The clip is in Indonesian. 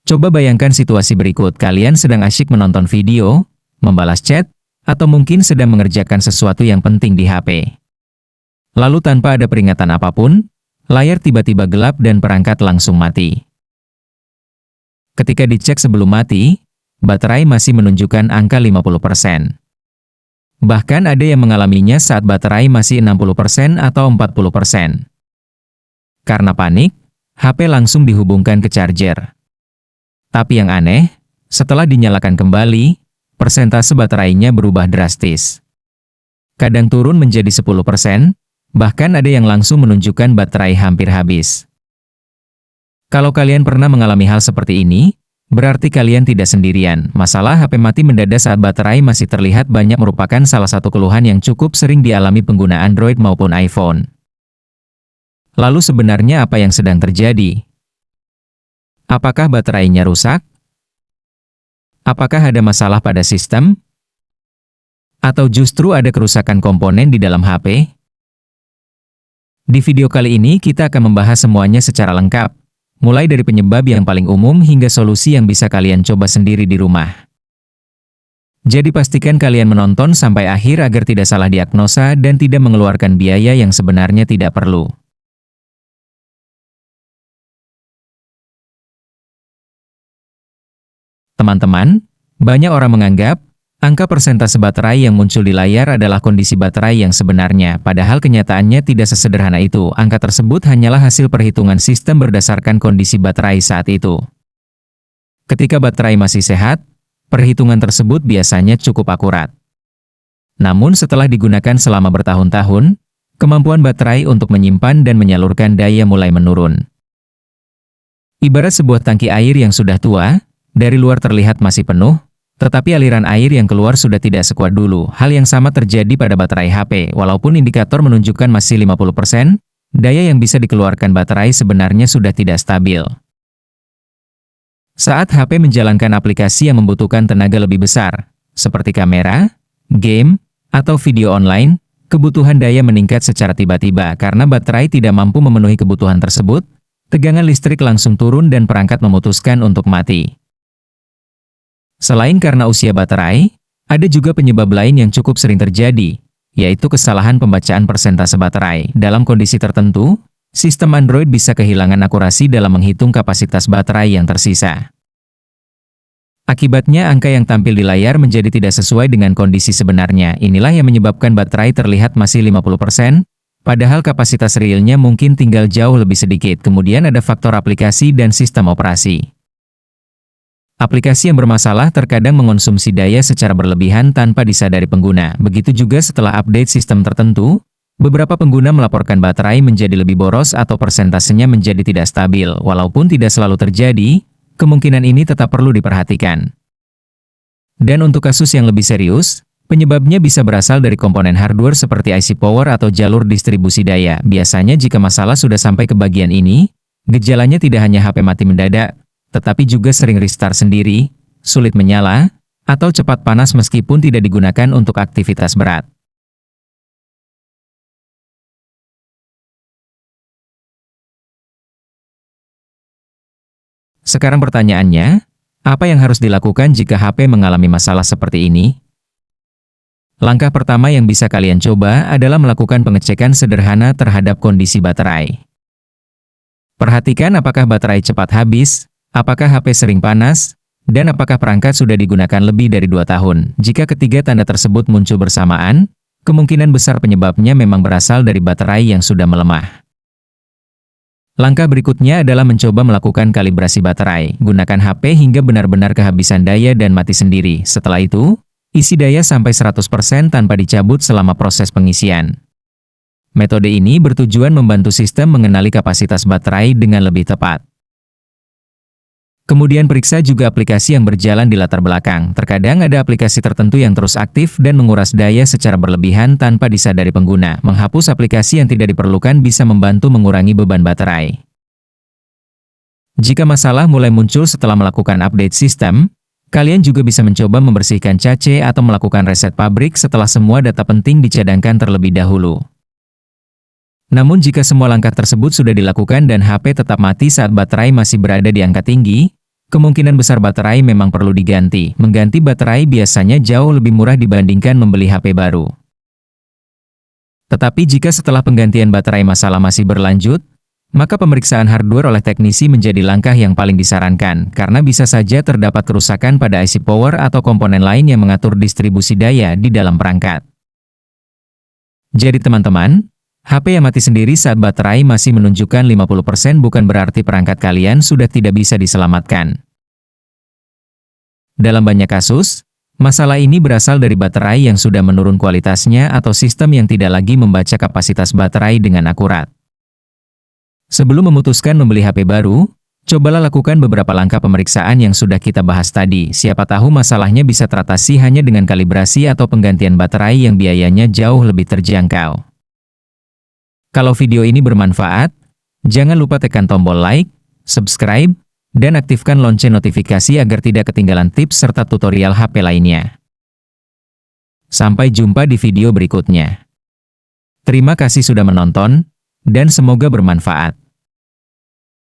Coba bayangkan situasi berikut, kalian sedang asyik menonton video, membalas chat, atau mungkin sedang mengerjakan sesuatu yang penting di HP. Lalu tanpa ada peringatan apapun, layar tiba-tiba gelap dan perangkat langsung mati. Ketika dicek sebelum mati, baterai masih menunjukkan angka 50%. Bahkan ada yang mengalaminya saat baterai masih 60% atau 40%. Karena panik, HP langsung dihubungkan ke charger. Tapi yang aneh, setelah dinyalakan kembali, persentase baterainya berubah drastis. Kadang turun menjadi 10%, bahkan ada yang langsung menunjukkan baterai hampir habis. Kalau kalian pernah mengalami hal seperti ini, berarti kalian tidak sendirian. Masalah HP mati mendadak saat baterai masih terlihat banyak merupakan salah satu keluhan yang cukup sering dialami pengguna Android maupun iPhone. Lalu sebenarnya apa yang sedang terjadi? Apakah baterainya rusak? Apakah ada masalah pada sistem? Atau justru ada kerusakan komponen di dalam HP? Di video kali ini kita akan membahas semuanya secara lengkap, mulai dari penyebab yang paling umum hingga solusi yang bisa kalian coba sendiri di rumah. Jadi pastikan kalian menonton sampai akhir agar tidak salah diagnosa dan tidak mengeluarkan biaya yang sebenarnya tidak perlu. Teman-teman, banyak orang menganggap angka persentase baterai yang muncul di layar adalah kondisi baterai yang sebenarnya, padahal kenyataannya tidak sesederhana itu. Angka tersebut hanyalah hasil perhitungan sistem berdasarkan kondisi baterai saat itu. Ketika baterai masih sehat, perhitungan tersebut biasanya cukup akurat. Namun setelah digunakan selama bertahun-tahun, kemampuan baterai untuk menyimpan dan menyalurkan daya mulai menurun. Ibarat sebuah tangki air yang sudah tua, dari luar terlihat masih penuh, tetapi aliran air yang keluar sudah tidak sekuat dulu. Hal yang sama terjadi pada baterai HP. Walaupun indikator menunjukkan masih 50%, daya yang bisa dikeluarkan baterai sebenarnya sudah tidak stabil. Saat HP menjalankan aplikasi yang membutuhkan tenaga lebih besar, seperti kamera, game, atau video online, kebutuhan daya meningkat secara tiba-tiba. Karena baterai tidak mampu memenuhi kebutuhan tersebut, tegangan listrik langsung turun dan perangkat memutuskan untuk mati. Selain karena usia baterai, ada juga penyebab lain yang cukup sering terjadi, yaitu kesalahan pembacaan persentase baterai. Dalam kondisi tertentu, sistem Android bisa kehilangan akurasi dalam menghitung kapasitas baterai yang tersisa. Akibatnya angka yang tampil di layar menjadi tidak sesuai dengan kondisi sebenarnya. Inilah yang menyebabkan baterai terlihat masih 50%, padahal kapasitas realnya mungkin tinggal jauh lebih sedikit. Kemudian ada faktor aplikasi dan sistem operasi. Aplikasi yang bermasalah terkadang mengonsumsi daya secara berlebihan tanpa disadari pengguna. Begitu juga setelah update sistem tertentu, beberapa pengguna melaporkan baterai menjadi lebih boros atau persentasenya menjadi tidak stabil. Walaupun tidak selalu terjadi, kemungkinan ini tetap perlu diperhatikan. Dan untuk kasus yang lebih serius, penyebabnya bisa berasal dari komponen hardware seperti IC power atau jalur distribusi daya. Biasanya jika masalah sudah sampai ke bagian ini, gejalanya tidak hanya HP mati mendadak, tetapi juga sering restart sendiri, sulit menyala, atau cepat panas meskipun tidak digunakan untuk aktivitas berat. Sekarang pertanyaannya, apa yang harus dilakukan jika HP mengalami masalah seperti ini? Langkah pertama yang bisa kalian coba adalah melakukan pengecekan sederhana terhadap kondisi baterai. Perhatikan apakah baterai cepat habis, apakah HP sering panas, dan apakah perangkat sudah digunakan lebih dari 2 tahun. Jika ketiga tanda tersebut muncul bersamaan, kemungkinan besar penyebabnya memang berasal dari baterai yang sudah melemah. Langkah berikutnya adalah mencoba melakukan kalibrasi baterai. Gunakan HP hingga benar-benar kehabisan daya dan mati sendiri. Setelah itu, isi daya sampai 100% tanpa dicabut selama proses pengisian. Metode ini bertujuan membantu sistem mengenali kapasitas baterai dengan lebih tepat. Kemudian periksa juga aplikasi yang berjalan di latar belakang. Terkadang ada aplikasi tertentu yang terus aktif dan menguras daya secara berlebihan tanpa disadari pengguna. Menghapus aplikasi yang tidak diperlukan bisa membantu mengurangi beban baterai. Jika masalah mulai muncul setelah melakukan update sistem, kalian juga bisa mencoba membersihkan cache atau melakukan reset pabrik setelah semua data penting dicadangkan terlebih dahulu. Namun jika semua langkah tersebut sudah dilakukan dan HP tetap mati saat baterai masih berada di angka tinggi, kemungkinan besar baterai memang perlu diganti. Mengganti baterai biasanya jauh lebih murah dibandingkan membeli HP baru. Tetapi jika setelah penggantian baterai masalah masih berlanjut, maka pemeriksaan hardware oleh teknisi menjadi langkah yang paling disarankan, karena bisa saja terdapat kerusakan pada IC power atau komponen lain yang mengatur distribusi daya di dalam perangkat. Jadi teman-teman, HP yang mati sendiri saat baterai masih menunjukkan 50% bukan berarti perangkat kalian sudah tidak bisa diselamatkan. Dalam banyak kasus, masalah ini berasal dari baterai yang sudah menurun kualitasnya atau sistem yang tidak lagi membaca kapasitas baterai dengan akurat. Sebelum memutuskan membeli HP baru, cobalah lakukan beberapa langkah pemeriksaan yang sudah kita bahas tadi. Siapa tahu masalahnya bisa teratasi hanya dengan kalibrasi atau penggantian baterai yang biayanya jauh lebih terjangkau. Kalau video ini bermanfaat, jangan lupa tekan tombol like, subscribe, dan aktifkan lonceng notifikasi agar tidak ketinggalan tips serta tutorial HP lainnya. Sampai jumpa di video berikutnya. Terima kasih sudah menonton, dan semoga bermanfaat.